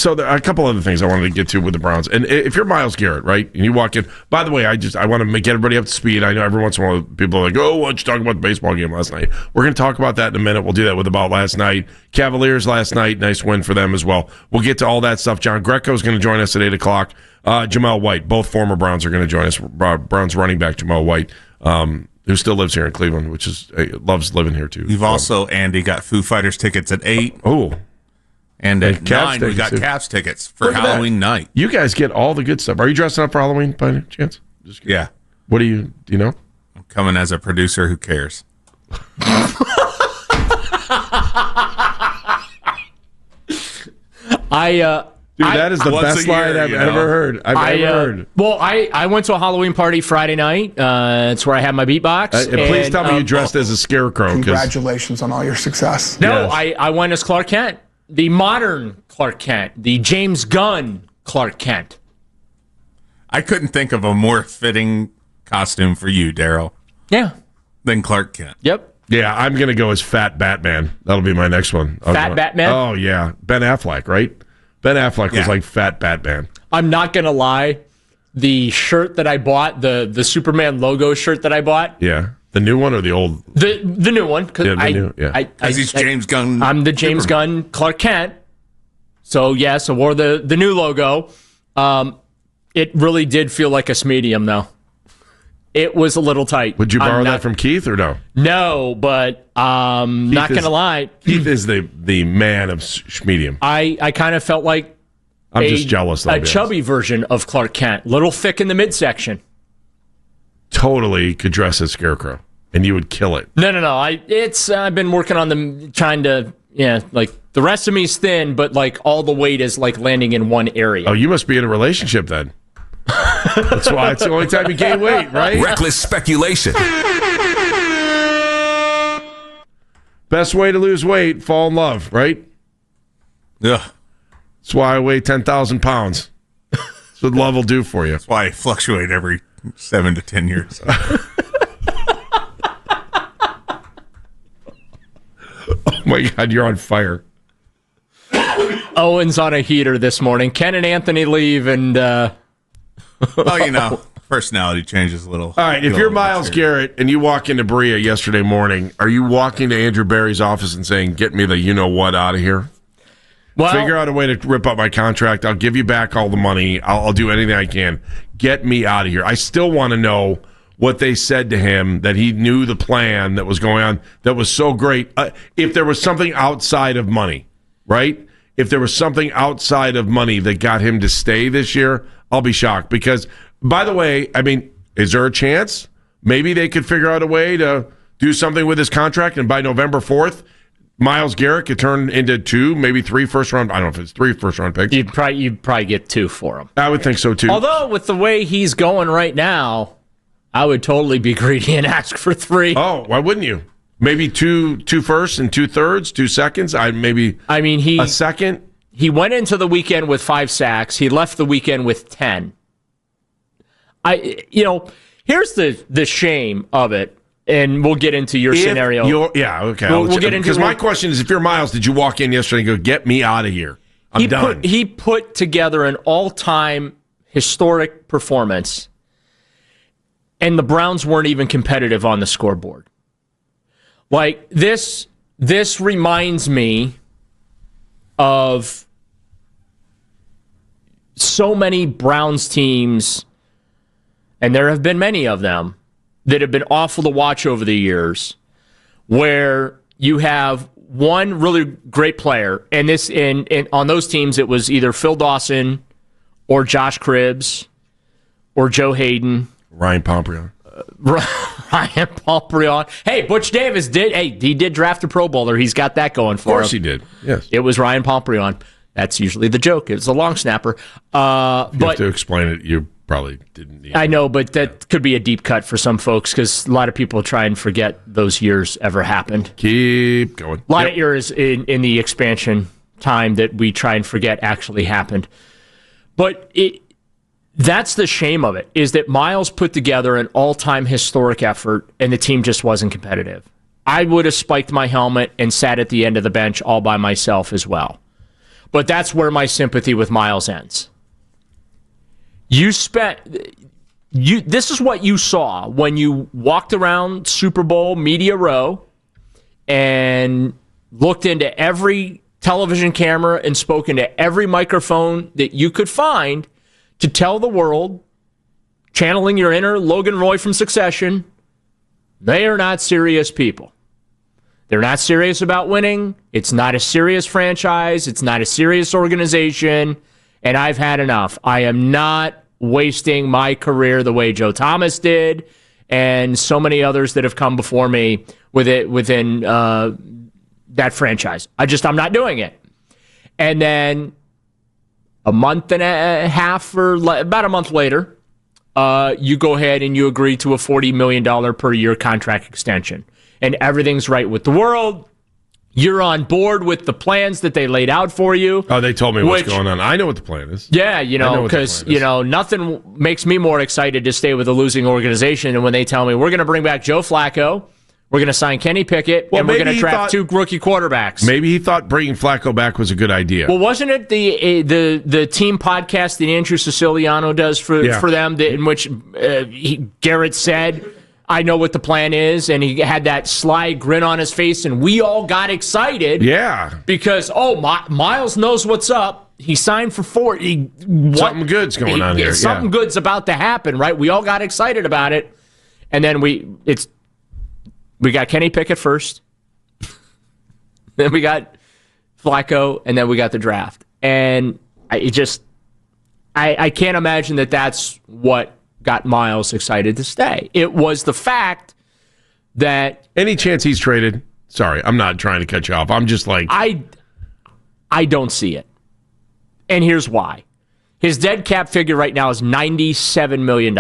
So there are a couple other things I wanted to get to with the Browns. And if you're Myles Garrett, right, and you walk in, by the way, I want to get everybody up to speed. I know every once in a while people are like, oh, why don't you talk about the baseball game last night? We're going to talk about that in a minute. We'll do that with about last night. Cavaliers last night, nice win for them as well. We'll get to all that stuff. John Greco is going to join us at 8 o'clock. Jamel White, both former Browns are going to join us. Browns running back Jamel White, who still lives here in Cleveland, which is loves living here too. You've also, Andy, got Foo Fighters tickets at 8. Oh. And at 9, we got Cavs tickets for Halloween night. You guys get all the good stuff. Are you dressing up for Halloween by any chance? Yeah. What do you know? I'm coming as a producer who cares. Dude, that is the best line I've ever heard. I've ever heard. Well, I went to a Halloween party Friday night. It's where I had my beatbox. Please tell me you dressed as a scarecrow. Congratulations on all your success. No, yes. I went as Clark Kent. The modern Clark Kent. The James Gunn Clark Kent. I couldn't think of a more fitting costume for you, Daryl. Yeah. Than Clark Kent. Yep. Yeah, I'm going to go as Fat Batman. That'll be my next one. Batman? Oh, yeah. Ben Affleck, right? Ben Affleck was like Fat Batman. I'm not going to lie. The shirt that I bought, the Superman logo shirt that I bought. Yeah. The new one or the old? The new one. Because he's James Gunn. I'm the James Gunn Clark Kent. So, yes, I wore the new logo. It really did feel like a medium, though. It was a little tight. Would you borrow that from Keith or no? No, but not going to lie. Keith is the man of schmedium. I kind of felt like I'm just jealous. A chubby version of Clark Kent. Little thick in the midsection. Totally could dress as Scarecrow, and you would kill it. No. I've been working on them, trying to, like the rest of me is thin, but like all the weight is like landing in one area. Oh, you must be in a relationship then. That's why it's the only time you gain weight, right? Reckless speculation. Best way to lose weight, fall in love, right? Yeah. That's why I weigh 10,000 pounds. That's what love will do for you. That's why I fluctuate every 7 to 10 years. Oh my God, you're on fire. Owen's on a heater this morning. Ken and Anthony leave, and personality changes a little. All right, if you're Myles Garrett and you walk into Berea yesterday morning, are you walking to Andrew Berry's office and saying, "Get me the you-know-what out of here"? Well, figure out a way to rip up my contract. I'll give you back all the money. I'll do anything I can. Get me out of here. I still want to know what they said to him, that he knew the plan that was going on that was so great. If there was something outside of money, right? If there was something outside of money that got him to stay this year, I'll be shocked. Because, by the way, I mean, is there a chance maybe they could figure out a way to do something with his contract, and by November 4th, Myles Garrett could turn into 2, maybe 3 first-round. I don't know if it's 3 first-round picks. You'd probably get 2 for him. I would think so, too. Although, with the way he's going right now, I would totally be greedy and ask for 3. Oh, why wouldn't you? Maybe 2 firsts and 2 thirds, 2 seconds. A second. He went into the weekend with 5 sacks. He left the weekend with 10. Here's the shame of it, and we'll get into your scenario. Okay. We'll get into, because my question is, if you're Myles, did you walk in yesterday and go, "Get me out of here. I'm done"? He put together an all-time historic performance, and the Browns weren't even competitive on the scoreboard. Like, this reminds me of so many Browns teams, and there have been many of them, that have been awful to watch over the years, where you have one really great player, and on those teams it was either Phil Dawson or Josh Cribbs or Joe Hayden. Ryan Pomprion. Ryan Pomprion. Hey, Butch Davis he did draft a Pro Bowler. He's got that going for him. Of course he did, yes. It was Ryan Pomprion. That's usually the joke. It was a long snapper. You have to explain it. You probably didn't need I know, but that could be a deep cut for some folks, because a lot of people try and forget those years ever happened. Keep going. A lot of years in the expansion time that we try and forget actually happened. But that's the shame of it, is that Myles put together an all-time historic effort, and the team just wasn't competitive. I would have spiked my helmet and sat at the end of the bench all by myself as well. But that's where my sympathy with Myles ends. This is what you saw when you walked around Super Bowl Media Row and looked into every television camera and spoke into every microphone that you could find to tell the world, channeling your inner Logan Roy from Succession, they are not serious people. They're not serious about winning. It's not a serious franchise. It's not a serious organization. And I've had enough. I am not wasting my career the way Joe Thomas did and so many others that have come before me within that franchise. I'm not doing it. And then a month and a half or about a month later, you go ahead and you agree to a $40 million per year contract extension. And everything's right with the world. You're on board with the plans that they laid out for you. Oh, they told me what's going on. I know what the plan is. Yeah, because, nothing makes me more excited to stay with a losing organization than when they tell me, we're going to bring back Joe Flacco, we're going to sign Kenny Pickett, and we're going to draft 2 rookie quarterbacks. Maybe he thought bringing Flacco back was a good idea. Well, wasn't it the team podcast that Andrew Siciliano does for them, in which Garrett said, I know what the plan is, and he had that sly grin on his face, and we all got excited. Yeah. Because, Myles knows what's up. He signed for 40. Something good's going on here. Something good's about to happen, right? We all got excited about it. And then we got Kenny Pickett first. Then we got Flacco, and then we got the draft. And I can't imagine that that's what got Myles excited to stay. It was the fact that... Any chance he's traded? Sorry, I'm not trying to cut you off. I'm just like... I don't see it. And here's why. His dead cap figure right now is $97 million.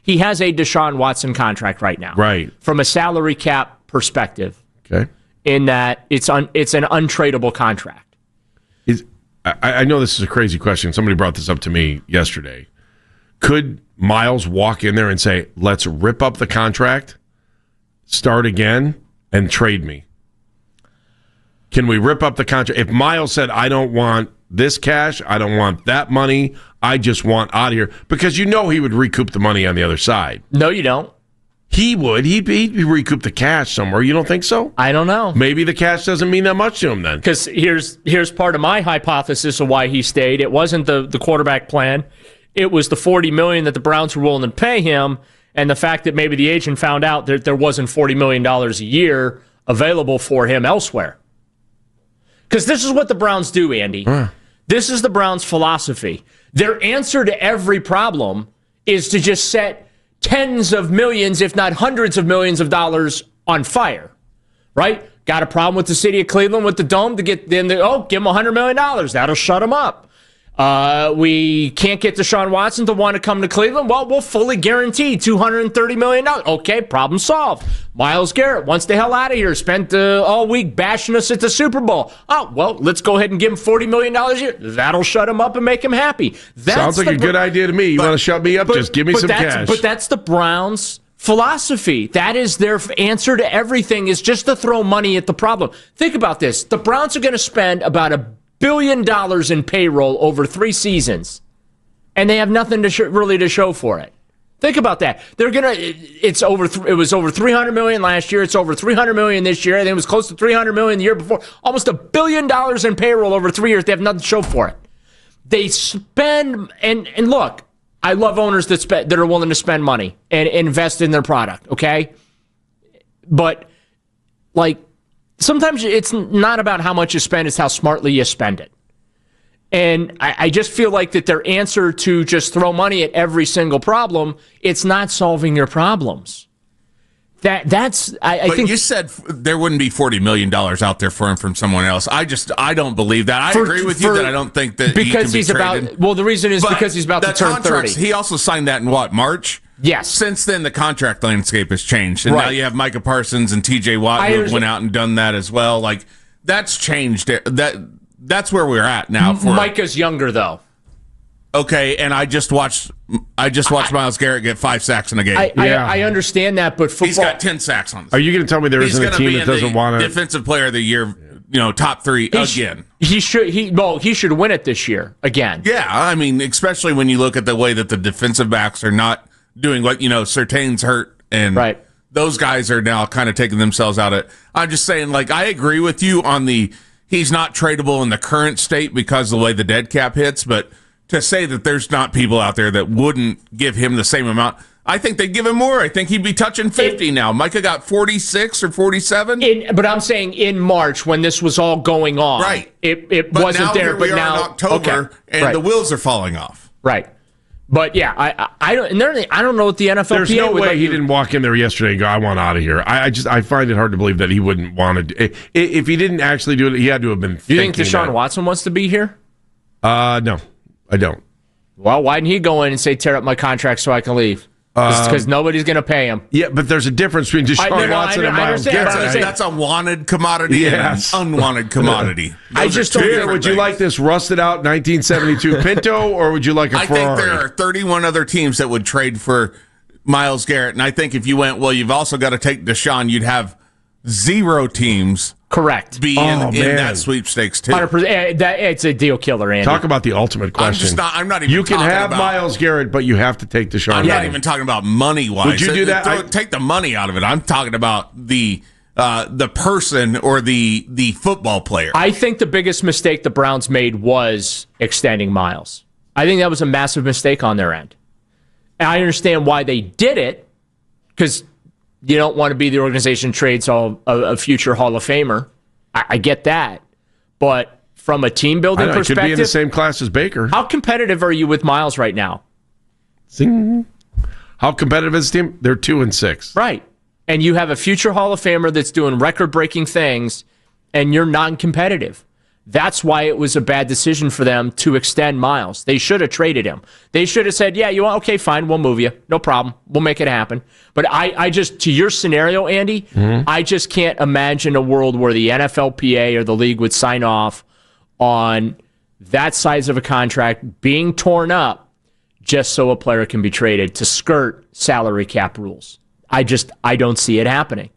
He has a Deshaun Watson contract right now. Right. From a salary cap perspective. Okay. In that it's an untradeable contract. I know this is a crazy question. Somebody brought this up to me yesterday. Could Myles walk in there and say, let's rip up the contract, start again, and trade me? Can we rip up the contract? If Myles said, I don't want this cash, I don't want that money, I just want out of here, because he would recoup the money on the other side. No, you don't. He would. He'd recoup the cash somewhere. You don't think so? I don't know. Maybe the cash doesn't mean that much to him then. Because here's part of my hypothesis of why he stayed. It wasn't the quarterback plan. It was the $40 million that the Browns were willing to pay him, and the fact that maybe the agent found out that there wasn't $40 million a year available for him elsewhere. Because this is what the Browns do, Andy. This is the Browns' philosophy. Their answer to every problem is to just set tens of millions, if not hundreds of millions of dollars on fire, right? Got a problem with the city of Cleveland with the dome to get them give them $100 million. That'll shut them up. We can't get Deshaun Watson to want to come to Cleveland. Well, we'll fully guarantee $230 million. Okay, problem solved. Myles Garrett wants the hell out of here. Spent all week bashing us at the Super Bowl. Oh, well, let's go ahead and give him $40 million a year. That'll shut him up and make him happy. Sounds like a good idea to me. You want to shut me up? Just give me some cash. But that's the Browns' philosophy. That is their answer to everything, is just to throw money at the problem. Think about this. The Browns are going to spend about $1 billion in payroll over 3 seasons, and they have nothing to really to show for it. Think about that. It was over $300 million last year. It's over $300 million this year. And it was close to $300 million the year before. Almost $1 billion in payroll over 3 years. They have nothing to show for it. They spend and look. I love owners that are willing to spend money and invest in their product. Okay, but sometimes it's not about how much you spend, it's how smartly you spend it. And I just feel like that their answer to just throw money at every single problem, it's not solving your problems. I think you said there wouldn't be $40 million out there for him from someone else. I don't believe that. I agree with you that I don't think that because he can be traded. The reason is because he's about to turn 30. He also signed that in March? Yes. Since then, the contract landscape has changed. And now you have Micah Parsons and TJ Watt who went out and done that as well. That's changed. That's where we're at now. Micah's younger, though. Okay, and I just watched Myles Garrett get 5 sacks in a game. I understand that, but football... He's got 10 sacks on this. Are you going to tell me there isn't a team that doesn't want to... Defensive Player of the Year top three again. He should win it this year again. Yeah, I mean, especially when you look at the way that the defensive backs are not doing what, Surtain's hurt, and those guys are now kind of taking themselves out of it. I'm just saying, I agree with you on he's not tradable in the current state because of the way the dead cap hits, but to say that there's not people out there that wouldn't give him the same amount, I think they'd give him more. I think he'd be touching 50 now. Micah got 46 or 47. But I'm saying in March when this was all going on, right? It wasn't there. But now in October, and the wheels are falling off. Right. But yeah, I don't know what the NFLPA. There's no way he didn't walk in there yesterday and go, "I want out of here." I find it hard to believe that he wouldn't want to. If he didn't actually do it, he had to have been. Do you think Deshaun Watson wants to be here? No, I don't. Well, why didn't he go in and say, "Tear up my contract so I can leave"? Because nobody's going to pay him. Yeah, but there's a difference between Deshaun Watson and Myles Garrett. That's a wanted commodity and an unwanted commodity. I just don't. Would you like this rusted out 1972 Pinto, or would you like a Ferrari? I think there are 31 other teams that would trade for Myles Garrett, and I think if you went, well, you've also got to take Deshaun, you'd have 0 teams. Correct. Be in that sweepstakes too. 100%. It's a deal killer, Andy. Talk about the ultimate question. I'm not even. You can have Myles Garrett, but you have to take Deshaun. I'm not even talking about money wise. Would you do that? Take the money out of it. I'm talking about the person or the football player. I think the biggest mistake the Browns made was extending Myles. I think that was a massive mistake on their end. And I understand why they did it, because you don't want to be the organization trades a future Hall of Famer. I get that. But from a team building perspective, could be in the same class as Baker. How competitive are you with Myles right now? Zing. How competitive is the team? They're 2-6. Right. And you have a future Hall of Famer that's doing record-breaking things, and you're non-competitive. That's why it was a bad decision for them to extend Myles. They should have traded him. They should have said, yeah, you want, okay, fine, we'll move you. No problem. We'll make it happen. But I just, to your scenario, Andy, I just can't imagine a world where the NFLPA or the league would sign off on that size of a contract being torn up just so a player can be traded to skirt salary cap rules. I don't see it happening.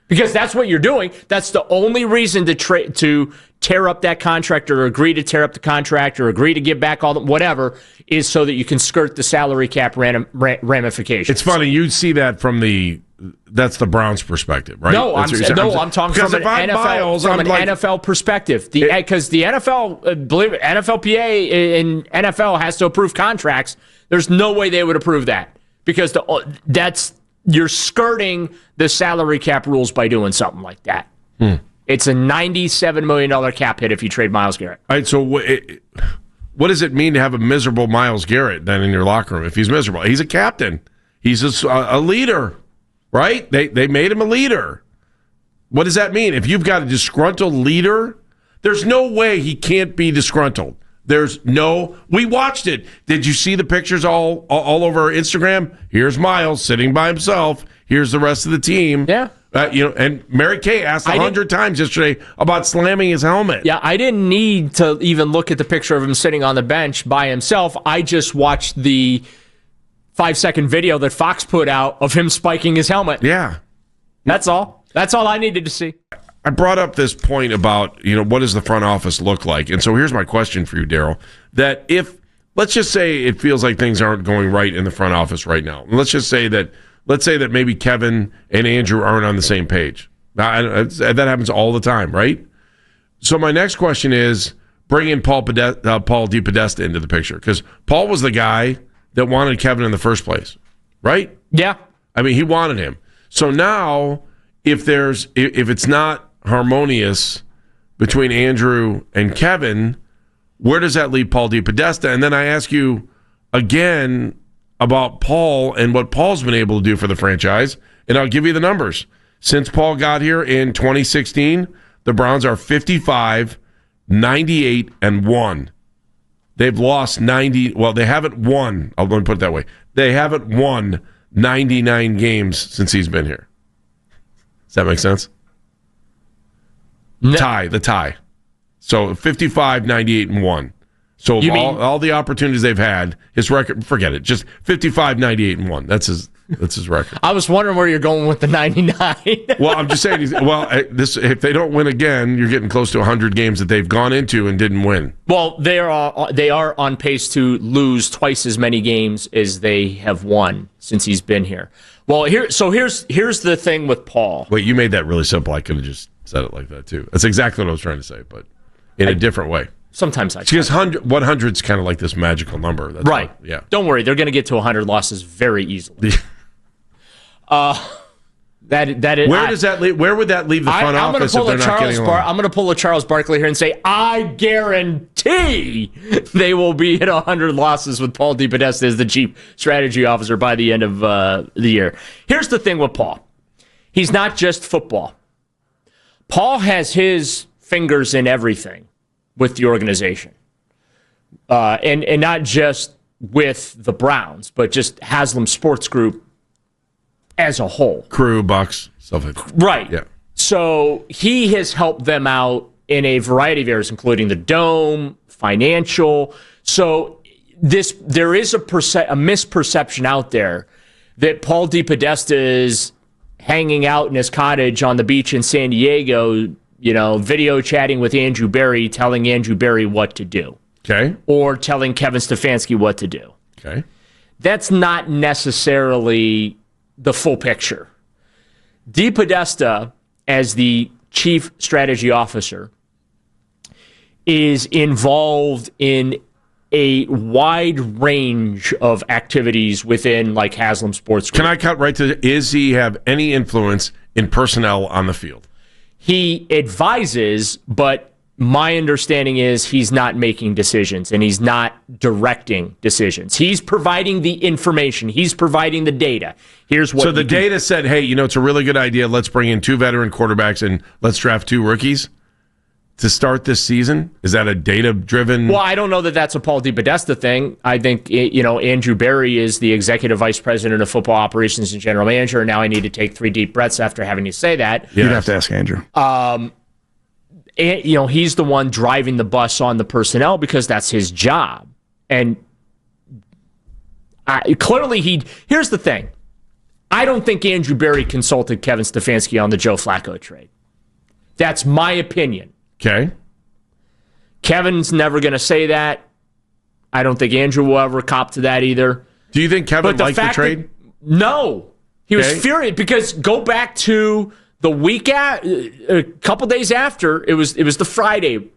Because that's what you're doing. That's the only reason to tear up that contract or agree to tear up the contract or agree to give back all the whatever is so that you can skirt the salary cap ramifications. It's funny. You see that from that's the Browns' perspective, right? No, I'm talking from an NFL perspective. Because the NFL, believe it, NFLPA and NFL has to approve contracts. There's no way they would approve that because you're skirting the salary cap rules by doing something like that. It's a $97 million cap hit if you trade Myles Garrett. All right, so what does it mean to have a miserable Myles Garrett then in your locker room if he's miserable? He's a captain. He's a leader, right? They made him a leader. What does that mean? If you've got a disgruntled leader, there's no way he can't be disgruntled. We watched it. Did you see the pictures all over Instagram? Here's Myles sitting by himself. Here's the rest of the team. Yeah. And Mary Kay asked 100 times yesterday about slamming his helmet. Yeah, I didn't need to even look at the picture of him sitting on the bench by himself. I just watched the 5-second video that Fox put out of him spiking his helmet. Yeah. That's all. That's all I needed to see. I brought up this point about, what does the front office look like? And so here's my question for you, Daryl. That let's just say it feels like things aren't going right in the front office right now. Let's say that maybe Kevin and Andrew aren't on the same page. That happens all the time, right? So my next question is, bring in Paul DePodesta into the picture. Because Paul was the guy that wanted Kevin in the first place, right? Yeah. I mean, he wanted him. So now, if it's not harmonious between Andrew and Kevin, where does that leave Paul DePodesta? And then I ask you again about Paul and what Paul's been able to do for the franchise, and I'll give you the numbers. Since Paul got here in 2016, the Browns are 55, 98, and 1. They've lost 90. Well, they haven't won. Let me put it that way. They haven't won 99 games since he's been here. Does that make sense? No. The tie. So 55, 98, and 1. So all the opportunities they've had, his record, forget it. Just 55, 98, and 1. That's his. That's his record. I was wondering where you're going with the 99. Well, I'm just saying. If they don't win again, you're getting close to 100 games that they've gone into and didn't win. Well, they are on pace to lose twice as many games as they have won since he's been here. Well, here's the thing with Paul. Wait, you made that really simple. I could have just said it like that too. That's exactly what I was trying to say, but in a different way. Sometimes I because 100 is kind of like this magical number. That's right. Yeah. Don't worry, they're going to get to 100 losses very easily. That is. Where does that leave? Where would that leave the front office if they're not getting along? I'm going to pull a Charles Barkley here and say I guarantee they will be at 100 losses with Paul DePodesta as the chief strategy officer by the end of the year. Here's the thing with Paul: he's not just football. Paul has his fingers in everything with the organization, and not just with the Browns, but just Haslam Sports Group as a whole. Crew, Bucks, stuff like that. Right. Yeah. So he has helped them out in a variety of areas, including the dome, financial. So there is a misperception out there that Paul DePodesta is hanging out in his cottage on the beach in San Diego, video chatting with Andrew Berry, telling Andrew Berry what to do. Okay. Or telling Kevin Stefanski what to do. Okay. That's not necessarily the full picture. DePodesta, as the chief strategy officer, is involved in a wide range of activities within like Haslam Sports Group. Can I cut right to is he have any influence in personnel on the field? He advises, but my understanding is he's not making decisions and he's not directing decisions. He's providing the information. He's providing the data. Here's what. So the data said, hey, it's a really good idea. Let's bring in 2 veteran quarterbacks and let's draft 2 rookies to start this season. Is that a data-driven? Well, I don't know that that's a Paul DePodesta thing. I think, Andrew Berry is the executive vice president of football operations and general manager. And now I need to take 3 deep breaths after having to say that. Yes. You'd have to ask Andrew. And, he's the one driving the bus on the personnel because that's his job. And clearly here's the thing. I don't think Andrew Berry consulted Kevin Stefanski on the Joe Flacco trade. That's my opinion. Okay. Kevin's never going to say that. I don't think Andrew will ever cop to that either. Do you think Kevin liked the trade? No. He was furious because go back to the week a couple days after, it was the Friday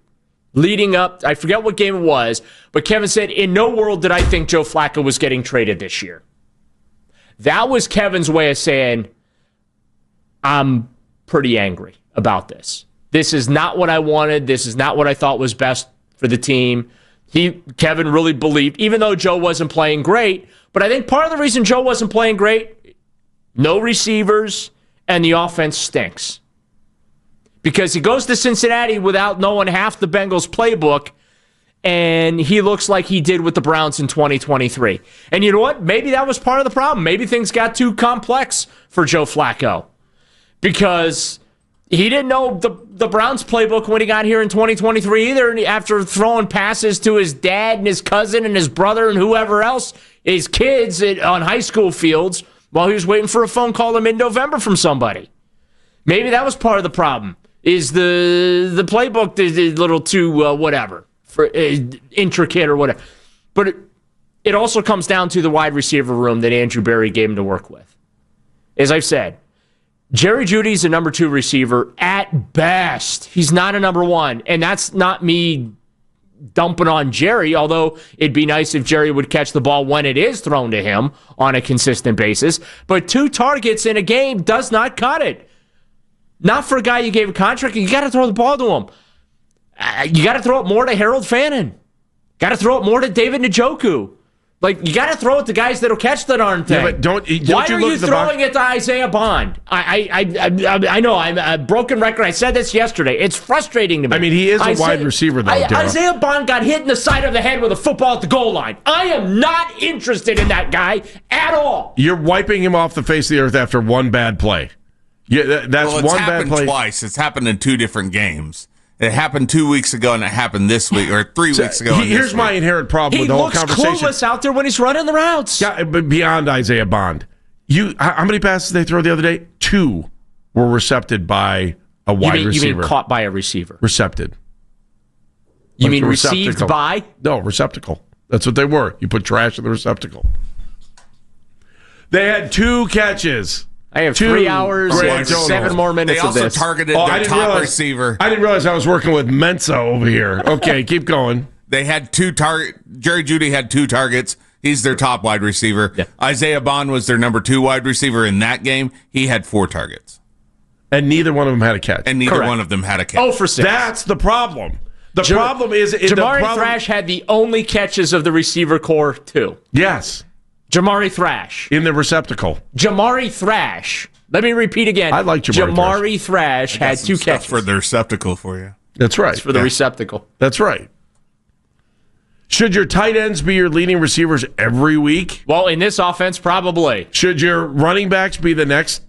leading up. I forget what game it was, but Kevin said, in no world did I think Joe Flacco was getting traded this year. That was Kevin's way of saying, I'm pretty angry about this. This is not what I wanted. This is not what I thought was best for the team. Kevin really believed, even though Joe wasn't playing great, but I think part of the reason Joe wasn't playing great, no receivers, and the offense stinks. Because he goes to Cincinnati without knowing half the Bengals playbook, and he looks like he did with the Browns in 2023. And you know what? Maybe that was part of the problem. Maybe things got too complex for Joe Flacco. Because he didn't know the Browns playbook when he got here in 2023 either, after throwing passes to his dad and his cousin and his brother and whoever else, his kids on high school fields, while he was waiting for a phone call in mid-November from somebody. Maybe that was part of the problem, is the playbook is a little too, intricate or whatever. But it also comes down to the wide receiver room that Andrew Berry gave him to work with. As I've said, Jerry Jeudy's a number 2 receiver at best. He's not a number 1. And that's not me dumping on Jerry, although it'd be nice if Jerry would catch the ball when it is thrown to him on a consistent basis. But 2 targets in a game does not cut it. Not for a guy you gave a contract. You got to throw the ball to him. You got to throw it more to Harold Fannin. Got to throw it more to David Njoku. Like, you got to throw it to guys that'll catch the darn thing. Yeah, but don't Why you are look you at the throwing it to Isaiah Bond? I know, I'm a broken record. I said this yesterday. It's frustrating to me. I mean, he is a wide receiver, though, Isaiah Bond got hit in the side of the head with a football at the goal line. I am not interested in that guy at all. You're wiping him off the face of the earth after one bad play. Yeah, that's one bad play. It's happened twice. It's happened in 2 different games. It happened 2 weeks ago, and it happened this week, or 3 weeks ago. Here's my inherent problem with the whole conversation. He looks clueless out there when he's running the routes. Yeah, but beyond Isaiah Bond, How many passes did they throw the other day? 2 were recepted by a wide receiver. You mean caught by a receiver? Recepted. You mean received by? No, receptacle. That's what they were. You put trash in the receptacle. They had 2 catches. I have 3 hours and 7 more minutes of this. They also targeted their top receiver. I didn't realize I was working with Mensa over here. Okay, keep going. They had 2 targets. Jerry Jeudy had 2 targets. He's their top wide receiver. Yeah. Isaiah Bond was their number 2 wide receiver in that game. He had 4 targets. And neither one of them had a catch. And neither one of them had a catch. 0 for 6. That's the problem. The problem is... Jamari Thrash had the only catches of the receiver core, too. Yes. Jamari Thrash. In the receptacle. Jamari Thrash. Let me repeat again. I like Jamari Thrash had 2 catches. For the receptacle for you. That's right. It's for the receptacle. That's right. Should your tight ends be your leading receivers every week? Well, in this offense, probably. Should your running backs be the next?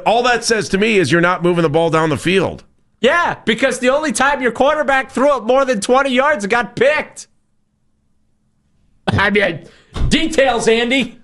All that says to me is you're not moving the ball down the field. Yeah, because the only time your quarterback threw it more than 20 yards got picked. I mean, details, Andy.